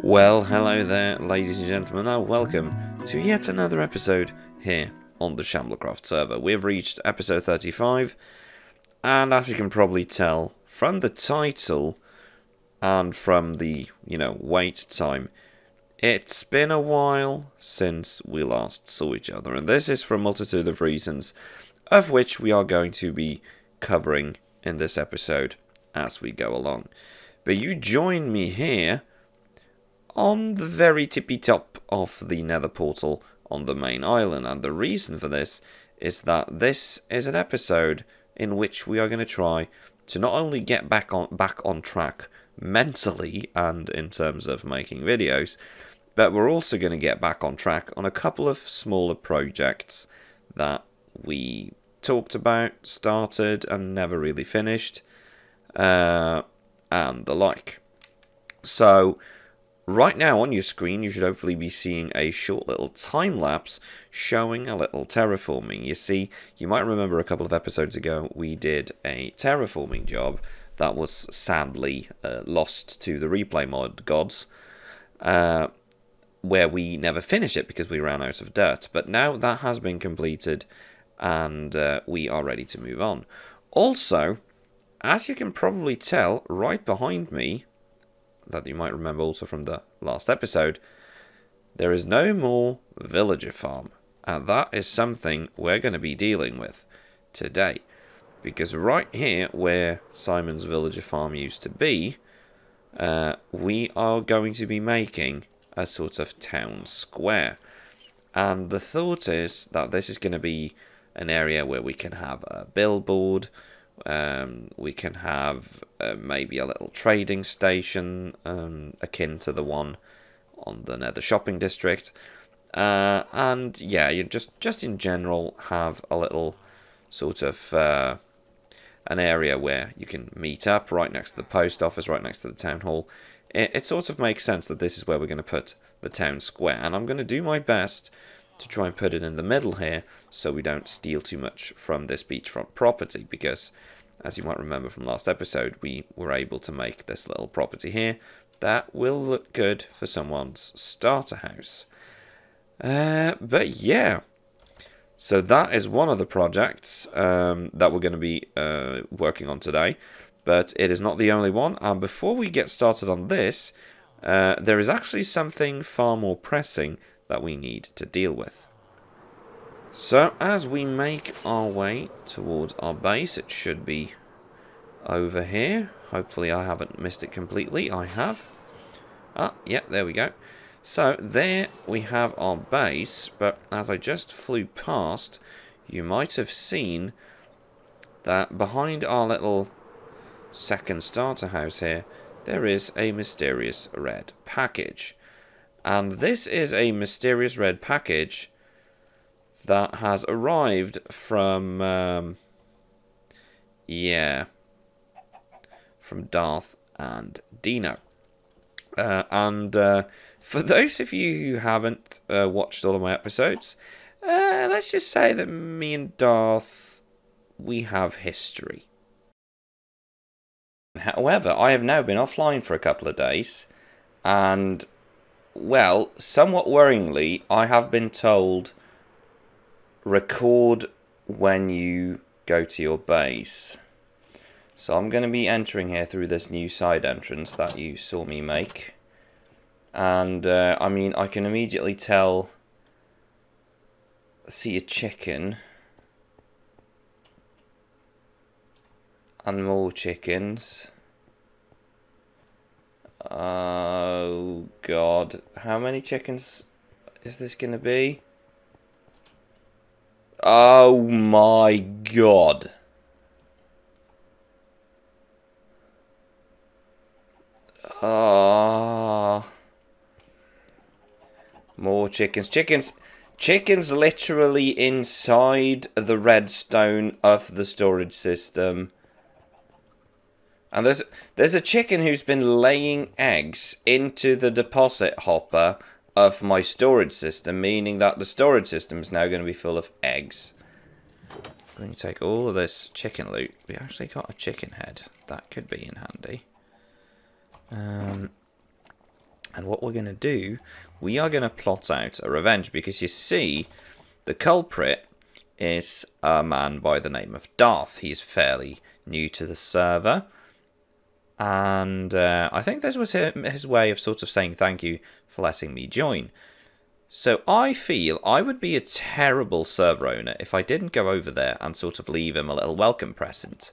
Well, hello there, ladies and gentlemen, and welcome to yet another episode here on the Shamblecraft server. We've reached episode 35, and as you can probably tell from the title and from the, wait time, it's been a while since we last saw each other, and this is for a multitude of reasons, of which we are going to be covering in this episode as we go along. But you join me here on the very tippy top of the nether portal on the main island, and the reason for this is that this is an episode in which we are going to try to not only get back on track mentally and in terms of making videos, but we're also going to get back on track on a couple of smaller projects that we talked about, started and never really finished, and the like. So right now on your screen you should hopefully be seeing a short little time lapse showing a little terraforming. You see, you might remember a couple of episodes ago we did a terraforming job that was sadly lost to the replay mod gods, where we never finished it because we ran out of dirt. But now that has been completed and we are ready to move on. Also, as you can probably tell right behind me, that you might remember also from the last episode, there is no more villager farm, and that is something we're going to be dealing with today, because right here where Simon's villager farm used to be, we are going to be making a sort of town square, and the thought is that this is going to be an area where we can have a billboard. We can have maybe a little trading station akin to the one on the Nether Shopping District, and yeah, you just in general have a little sort of an area where you can meet up right next to the post office, right next to the town hall. It sort of makes sense that this is where we're going to put the town square, and I'm going to do my best to try and put it in the middle here so we don't steal too much from this beachfront property, because as you might remember from last episode, we were able to make this little property here that will look good for someone's starter house. But yeah, so that is one of the projects that we're going to be working on today, but it is not the only one. And before we get started on this, there is actually something far more pressing that we need to deal with. So as we make our way towards our base, it should be over here. Hopefully I haven't missed it completely. I have. Yeah, there we go. So there we have our base, but as I just flew past, you might have seen that behind our little second starter house here, there is a mysterious red package. And this is a mysterious red package that has arrived from, from Darth and Dino. For those of you who haven't watched all of my episodes, let's just say that me and Darth, we have history. However, I have now been offline for a couple of days, and well, somewhat worryingly, I have been told record when you go to your base. So I'm going to be entering here through this new side entrance that you saw me make. And I mean, I can immediately see a chicken. And more chickens. Oh god, how many chickens is this going to be? Oh my god. More chickens. Chickens literally inside the redstone of the storage system. And there's a chicken who's been laying eggs into the deposit hopper of my storage system, meaning that the storage system is now going to be full of eggs. I'm going to take all of this chicken loot. We actually got a chicken head. That could be in handy. And And what we're going to do, we are going to plot out a revenge, because you see, the culprit is a man by the name of Darth. He's fairly new to the server, and I think this was his way of sort of saying thank you for letting me join. So I feel I would be a terrible server owner if I didn't go over there and sort of leave him a little welcome present.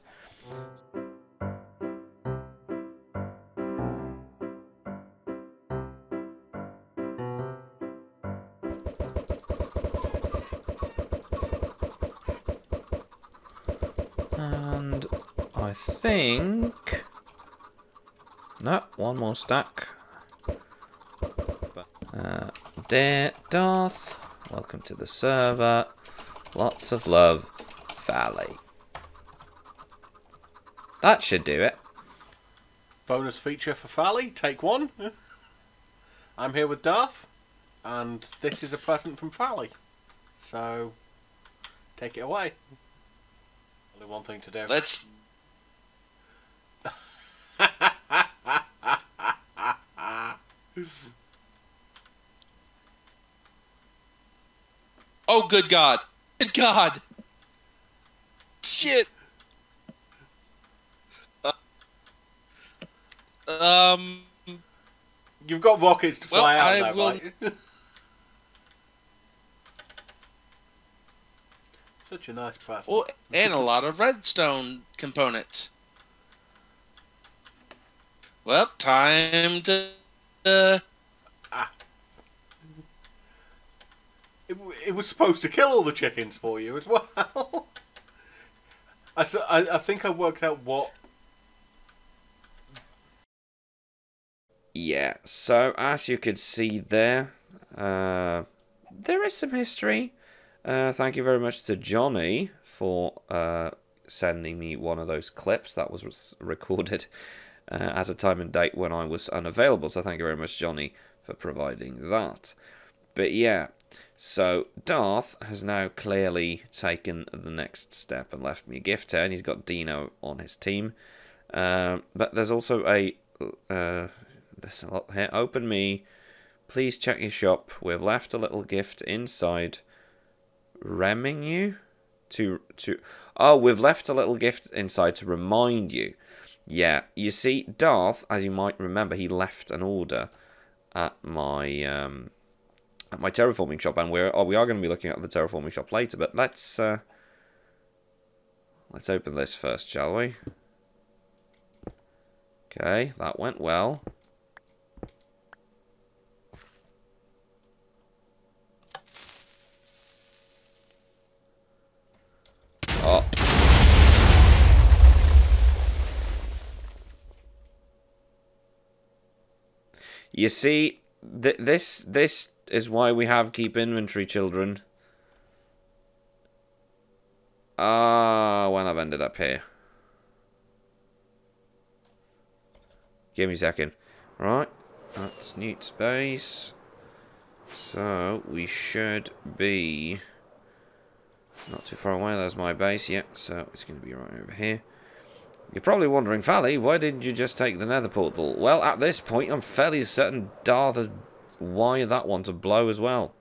And I think... no, one more stack. Dear Darth, welcome to the server. Lots of love, Valley. That should do it. Bonus feature for Fally, take one. I'm here with Darth, and this is a present from Fally. So, take it away. Only one thing to do. Let's... Oh, good God. Good God. Shit. You've got rockets to fly out will... right? Such a nice present. Oh, and a lot of redstone components. Well, time to... It was supposed to kill all the chickens for you as well. I think I worked out what... Yeah, so as you could see there, there is some history. Thank you very much to Johnny for sending me one of those clips that was recorded at a time and date when I was unavailable. So thank you very much, Johnny, for providing that. But yeah, so Darth has now clearly taken the next step and left me a gift here, and he's got Dino on his team. But there's also a... there's a lot here. Open me. Please check your shop. We've left a little gift inside. Remming you? Oh, we've left a little gift inside to remind you. Yeah, you see, Darth, as you might remember, he left an order at my terraforming shop, and we are going to be looking at the terraforming shop later. But let's open this first, shall we? Okay, that went well. Oh. You see, this is why we have keep inventory, children. When I've ended up here. Give me a second. Right, that's neat space. So we should be not too far away. There's my base. Yeah, so it's going to be right over here. You're probably wondering, Fally, why didn't you just take the nether portal? Well, at this point, I'm fairly certain Darth has wired that one to blow as well.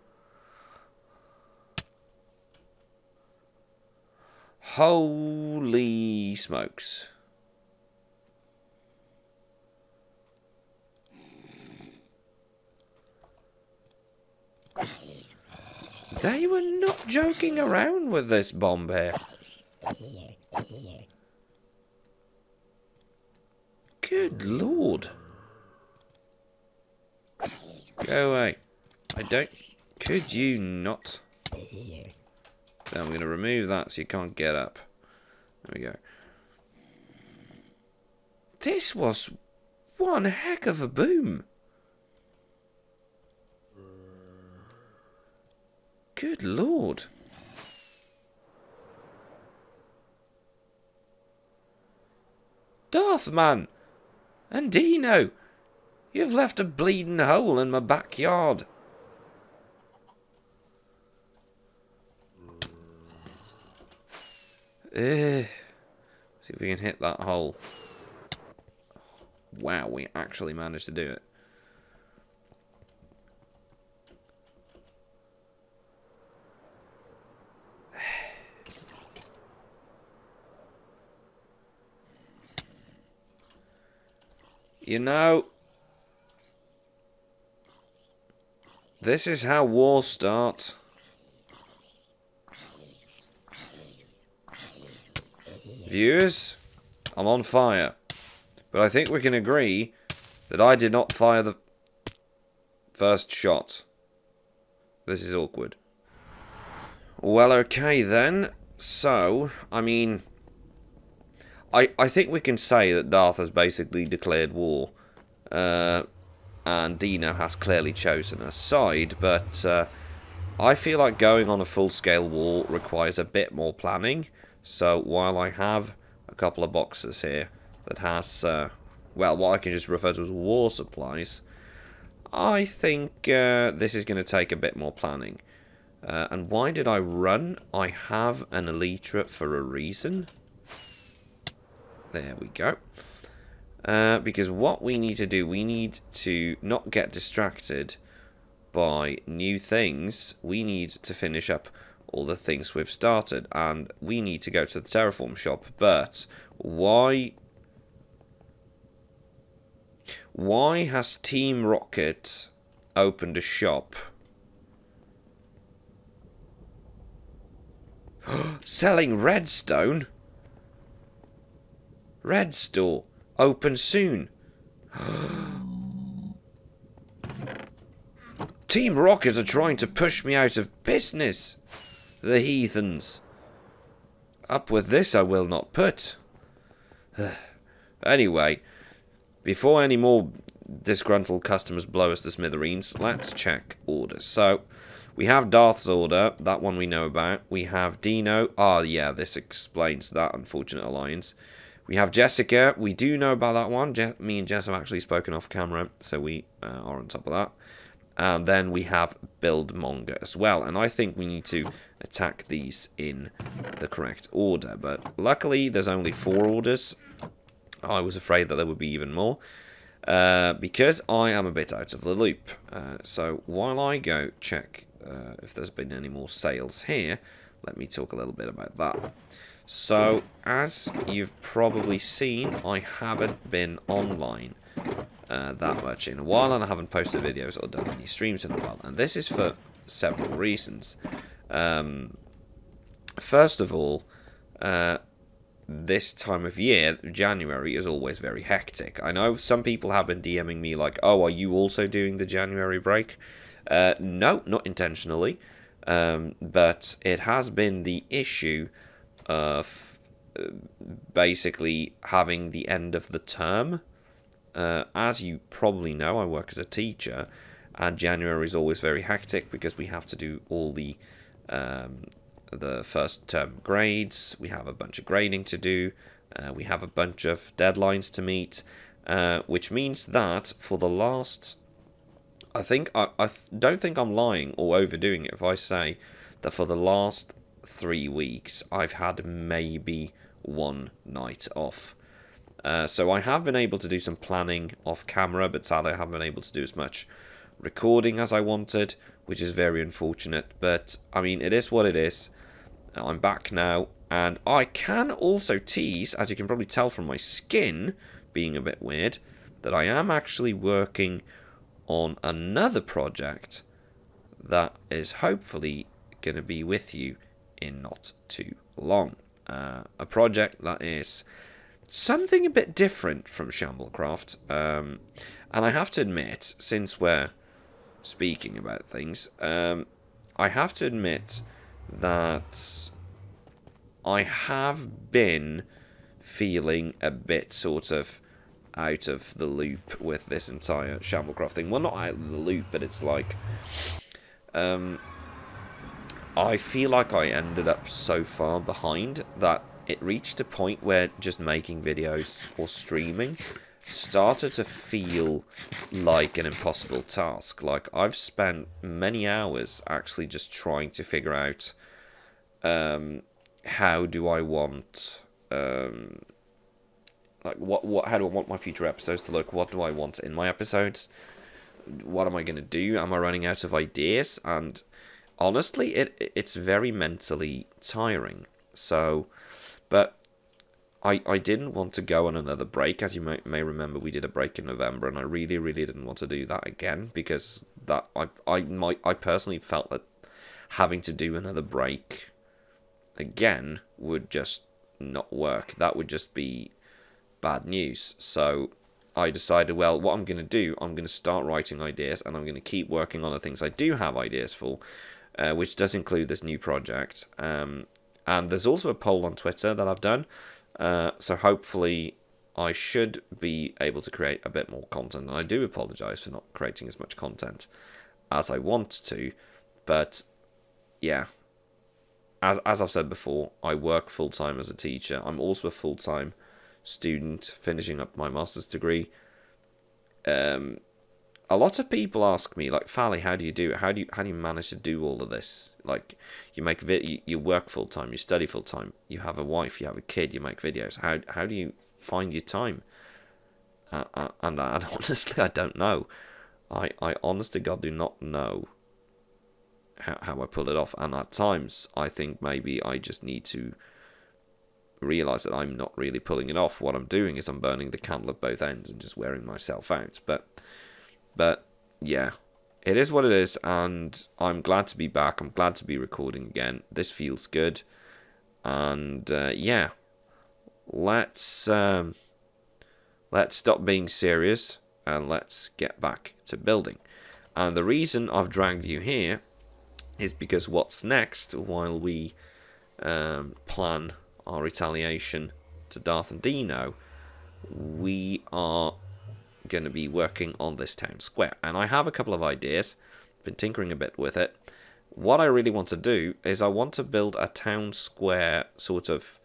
Holy smokes. They were not joking around with this bomb here. Good lord. Go away. I don't... Could you not? Then I'm going to remove that so you can't get up. There we go. This was one heck of a boom. Good lord. Darth, man. And Dino. You've left a bleeding hole in my backyard. See if we can hit that hole. Wow, we actually managed to do it. You know, this is how wars start. Viewers, I'm on fire. But I think we can agree that I did not fire the first shot. This is awkward. Well, okay then. So, I mean, I think we can say that Darth has basically declared war. And Dino has clearly chosen a side, but I feel like going on a full-scale war requires a bit more planning. So while I have a couple of boxes here that has, well, what I can just refer to as war supplies, I think this is going to take a bit more planning. And why did I run? I have an Elytra for a reason. There we go. Because what we need to do, we need to not get distracted by new things. We need to finish up all the things we've started, and we need to go to the terraform shop. But why has Team Rocket opened a shop? Selling redstone? Red store. Open soon. Team Rocket are trying to push me out of business. The heathens. Up with this I will not put. Anyway, before any more disgruntled customers blow us to smithereens, let's check orders. So, we have Darth's order. That one we know about. We have Dino. Ah, yeah, this explains that unfortunate alliance. We have Jessica. We do know about that one. Me and Jess have actually spoken off camera, so we are on top of that. And then we have Buildmonger as well. And I think we need to attack these in the correct order. But luckily, there's only 4 orders. I was afraid that there would be even more. Because I am a bit out of the loop. So while I go check if there's been any more sales here, let me talk a little bit about that. So, as you've probably seen, I haven't been online that much in a while, and I haven't posted videos or done any streams in a while. And this is for several reasons. First of all, this time of year, January, is always very hectic. I know some people have been DMing me like, oh, are you also doing the January break? No, not intentionally. But it has been the issue of basically having the end of the term. As you probably know, I work as a teacher, and January is always very hectic because we have to do all the first term grades. We have a bunch of grading to do. We have a bunch of deadlines to meet, which means that for the last, I don't think I'm lying or overdoing it if I say that for the last 3 weeks I've had maybe 1 night off. So I have been able to do some planning off camera, but sadly I haven't been able to do as much recording as I wanted, which is very unfortunate. But I mean, it is what it is. I'm back now, and I can also tease, as you can probably tell from my skin being a bit weird, that I am actually working on another project that is hopefully going to be with you in not too long. A project that is something a bit different from Shamblecraft, and I have to admit, since we're speaking about things, I have to admit that I have been feeling a bit sort of out of the loop with this entire Shamblecraft thing. Well, not out of the loop, but it's like I feel like I ended up so far behind that it reached a point where just making videos or streaming started to feel like an impossible task. Like, I've spent many hours actually just trying to figure out how do I want like how do I want my future episodes to look? What do I want in my episodes? What am I going to do? Am I running out of ideas? And honestly, it's very mentally tiring. So, but I didn't want to go on another break. As you may remember, we did a break in November, and I really, really didn't want to do that again, because that I personally felt that having to do another break again would just not work. That would just be bad news. So I decided, well, what I'm going to do, I'm going to start writing ideas, and I'm going to keep working on the things I do have ideas for, which does include this new project. And there's also a poll on Twitter that I've done. So hopefully I should be able to create a bit more content. And I do apologise for not creating as much content as I want to. But yeah, as I've said before, I work full-time as a teacher. I'm also a full-time student finishing up my master's degree. A lot of people ask me, like, Fally, how do you do it? How do you manage to do all of this? Like, you make you work full time, you study full time, you have a wife, you have a kid, you make videos. How do you find your time? And honestly, I don't know. I honest to God do not know how I pull it off. And at times, I think maybe I just need to realise that I'm not really pulling it off. What I'm doing is I'm burning the candle at both ends and just wearing myself out. But yeah, it is what it is, and I'm glad to be back. I'm glad to be recording again. This feels good, and yeah, let's stop being serious and let's get back to building. And the reason I've dragged you here is because what's next, while we plan our retaliation to Darth and Dino, we are going to be working on this town square, and I have a couple of ideas. Been tinkering a bit with it. What I really want to do is I want to build a town square sort of.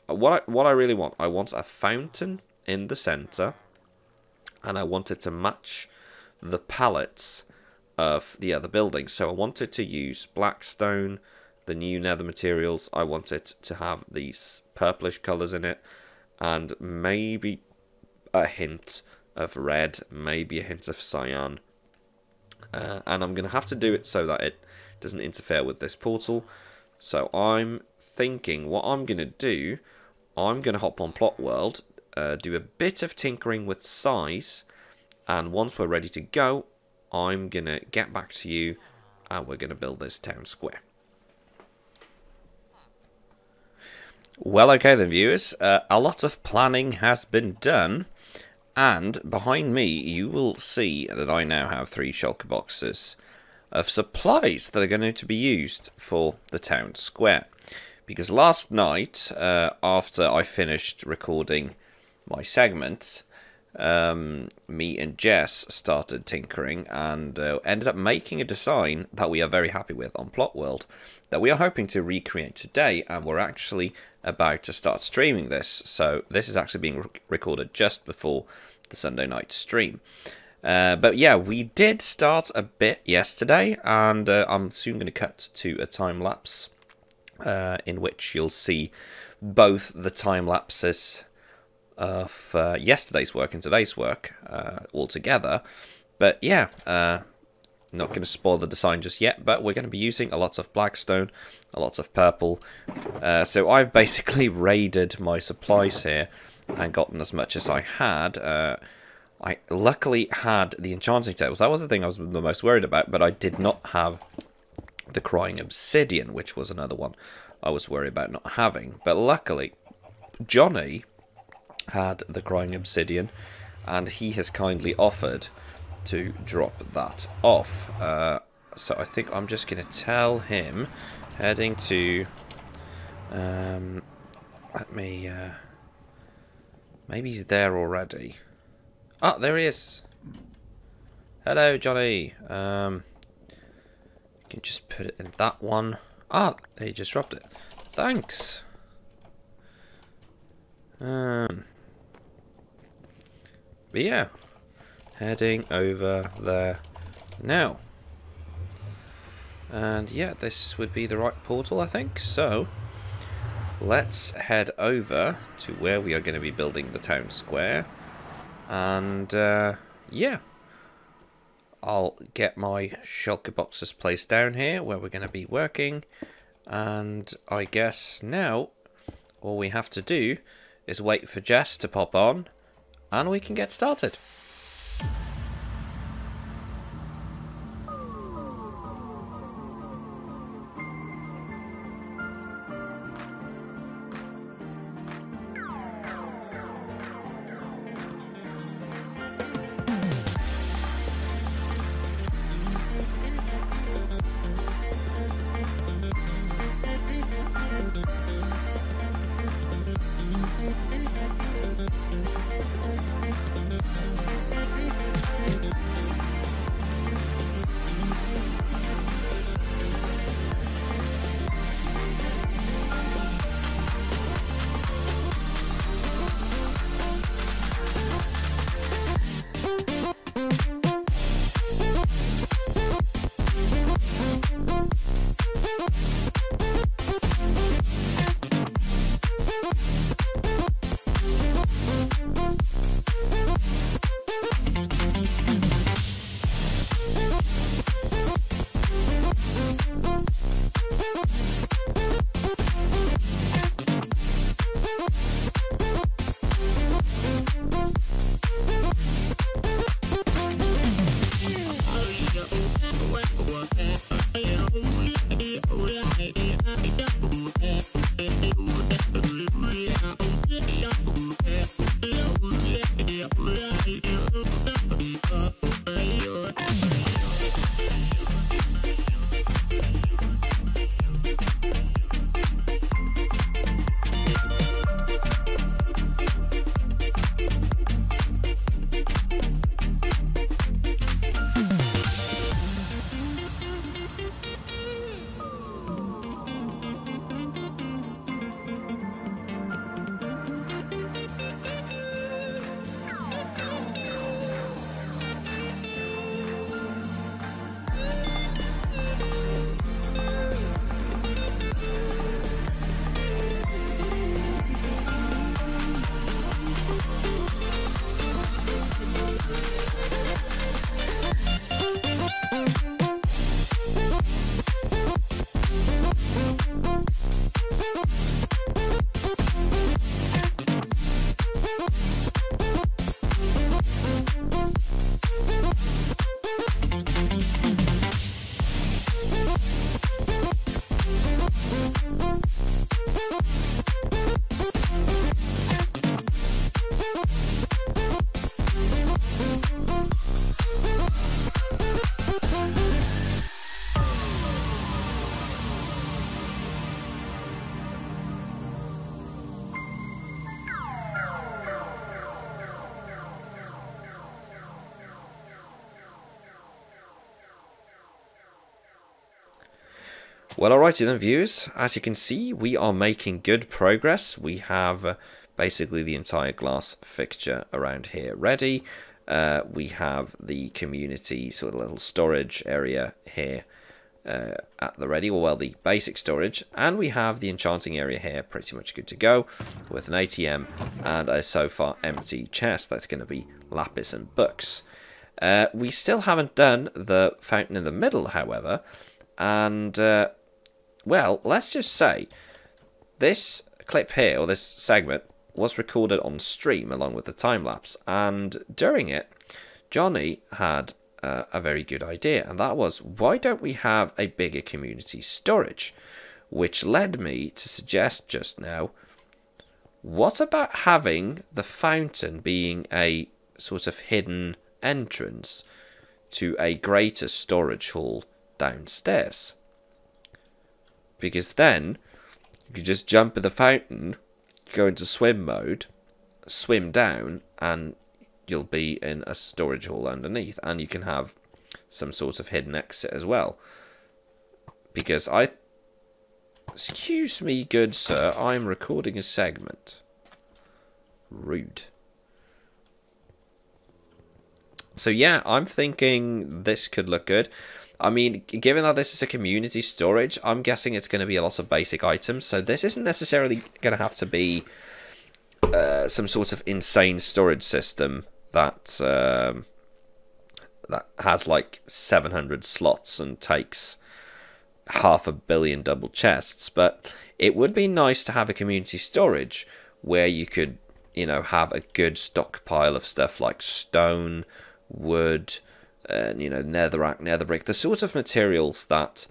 What I really want, I want a fountain in the center, and I want it to match the palettes of the other buildings. So I wanted to use black stone, the new nether materials. I want it to have these purplish colors in it, and maybe a hint of red, maybe a hint of cyan, and I'm going to have to do it so that it doesn't interfere with this portal. So I'm thinking what I'm going to do, I'm going to hop on Plot World, do a bit of tinkering with size, and once we're ready to go, I'm going to get back to you, and we're going to build this town square. Well, okay then, viewers, a lot of planning has been done. And behind me, you will see that I now have 3 shulker boxes of supplies that are going to be used for the town square. Because last night, after I finished recording my segment, me and Jess started tinkering and ended up making a design that we are very happy with on Plot World that we are hoping to recreate today, and we're actually about to start streaming this. So this is actually being recorded just before the Sunday night stream. But yeah, we did start a bit yesterday, and I'm soon going to cut to a time lapse in which you'll see both the time lapses of yesterday's work and today's work all together. But yeah, not going to spoil the design just yet, but we're going to be using a lot of blackstone, a lot of purple. So I've basically raided my supplies here and gotten as much as I had. I luckily had the enchanting tables. That was the thing I was the most worried about, but I did not have the crying obsidian, which was another one I was worried about not having. But luckily, Johnny had the crying obsidian, and he has kindly offered to drop that off. So I think I'm just going to tell him, heading to, let me, maybe he's there already. Ah, there he is. Hello, Johnny. You can just put it in that one. Ah, they just dropped it. Thanks. But yeah, heading over there now. And yeah, this would be the right portal, I think. So let's head over to where we are going to be building the town square. And yeah, I'll get my shulker boxes placed down here where we're going to be working. And I guess now all we have to do is wait for Jess to pop on, and we can get started. Well, alrighty then, viewers. As you can see, we are making good progress. We have basically the entire glass fixture around here ready. We have the community sort of little storage area here at the ready, well, the basic storage, and we have the enchanting area here pretty much good to go with an ATM and a so far empty chest. That's going to be lapis and books. We still haven't done the fountain in the middle, however, and well, let's just say this clip here, or this segment, was recorded on stream along with the time-lapse, and during it, Johnny had a very good idea, and that was, why don't we have a bigger community storage? Which led me to suggest just now, what about having the fountain being a sort of hidden entrance to a greater storage hall downstairs? Because then you could just jump in the fountain, go into swim mode, swim down, and you'll be in a storage hall underneath, and you can have some sort of hidden exit as well. Because excuse me, good sir, I'm recording a segment. Rude. So yeah, I'm thinking this could look good. I mean, given that this is a community storage, I'm guessing it's going to be a lot of basic items. So this isn't necessarily going to have to be some sort of insane storage system that that has like 700 slots and takes 500 million double chests. But It would be nice to have a community storage where you could, you know, have a good stockpile of stuff like stone, wood, and, you know, netherrack, netherbrick, the sort of materials that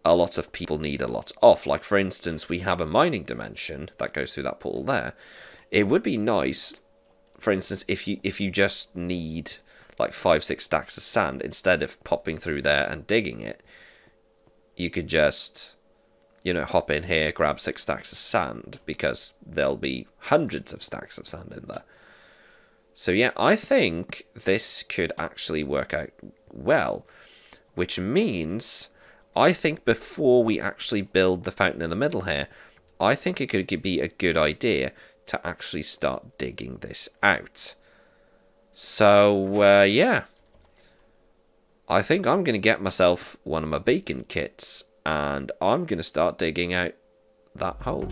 a lot of people need a lot of. Like, for instance, we have a mining dimension that goes through that portal there. It would be nice, for instance, if you just need like 5-6 stacks of sand, instead of popping through there and digging it, you could just, you know, hop in here, grab 6 stacks of sand, because there'll be hundreds of stacks of sand in there. So yeah, I think this could actually work out well, which means I think before we actually build the fountain in the middle here, I think it could be a good idea to actually start digging this out. So yeah, I think I'm going to get myself one of my beacon kits, and I'm going to start digging out that hole.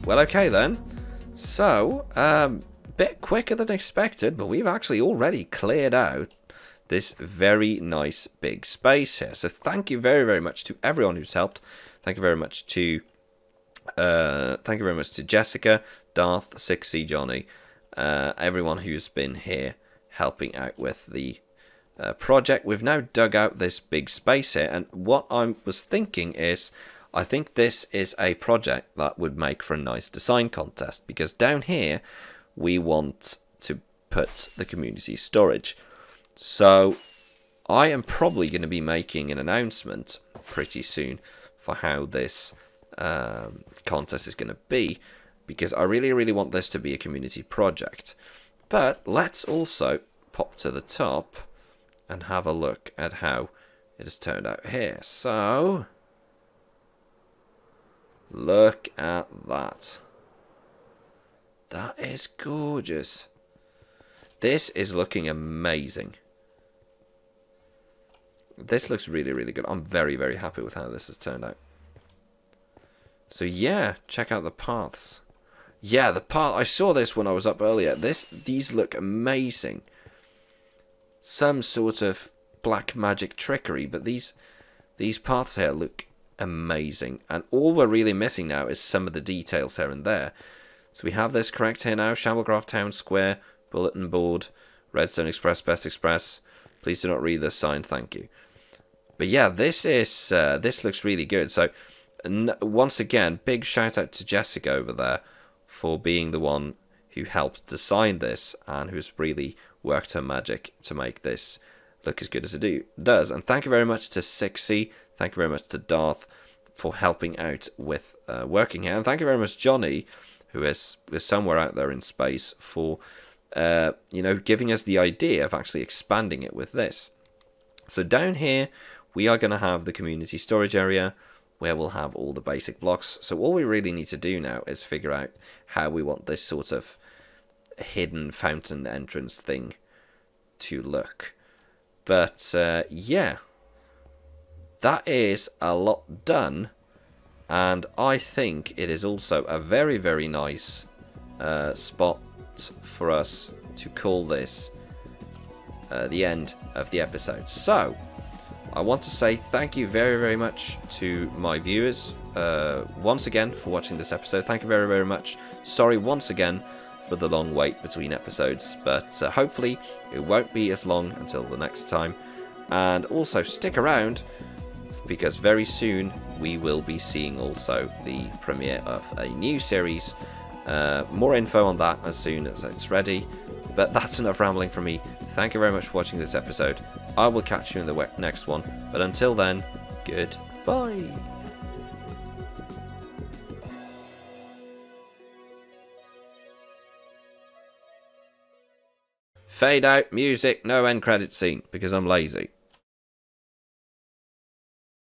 Well, okay then. So, bit quicker than expected, but we've actually already cleared out this very nice big space here. So thank you very, very much to everyone who's helped. Thank you very much to Thank you very much to Jessica, Darth, 6C, Johnny, everyone who's been here helping out with the project. We've now dug out this big space here, and what I was thinking is, I think this is a project that would make for a nice design contest, because down here we want to put the community storage. So I am probably going to be making an announcement pretty soon for how this contest is going to be, because I really want this to be a community project. But let's also pop to the top and have a look at how it has turned out here. So look at that. That is gorgeous. This is looking amazing. This looks really good. I'm very happy with how this has turned out. So yeah, check out the paths. Yeah, the path, I saw this when I was up earlier. These look amazing. Some sort of black magic trickery, but these paths here look amazing. And all we're really missing now is some of the details here and there. So we have this correct here now. Shamblecraft Town Square, Bulletin Board, Redstone Express, Best Express. Please do not read this sign, thank you. But yeah, this looks really good. So once again, big shout out to Jessica over there for being the one who helped design this and who's really worked her magic to make this look as good as it does. And thank you very much to 6C, thank you very much to Darth for helping out with working here. And thank you very much, Johnny, who is somewhere out there in space, for giving us the idea of actually expanding it with this. So down here, we are going to have the community storage area where we'll have all the basic blocks. So all we really need to do now is figure out how we want this sort of hidden fountain entrance thing to look. But yeah, that is a lot done, and I think it is also a very nice spot for us to call this the end of the episode. So I want to say thank you very much to my viewers once again for watching this episode. Thank you very much. Sorry once again for the long wait between episodes, but hopefully it won't be as long until the next time. And also stick around, because very soon we will be seeing also the premiere of a new series. More info on that as soon as it's ready. But that's enough rambling from me. Thank you very much for watching this episode. I will catch you in the next one. But until then, goodbye. Fade out music, no end credit scene, because I'm lazy.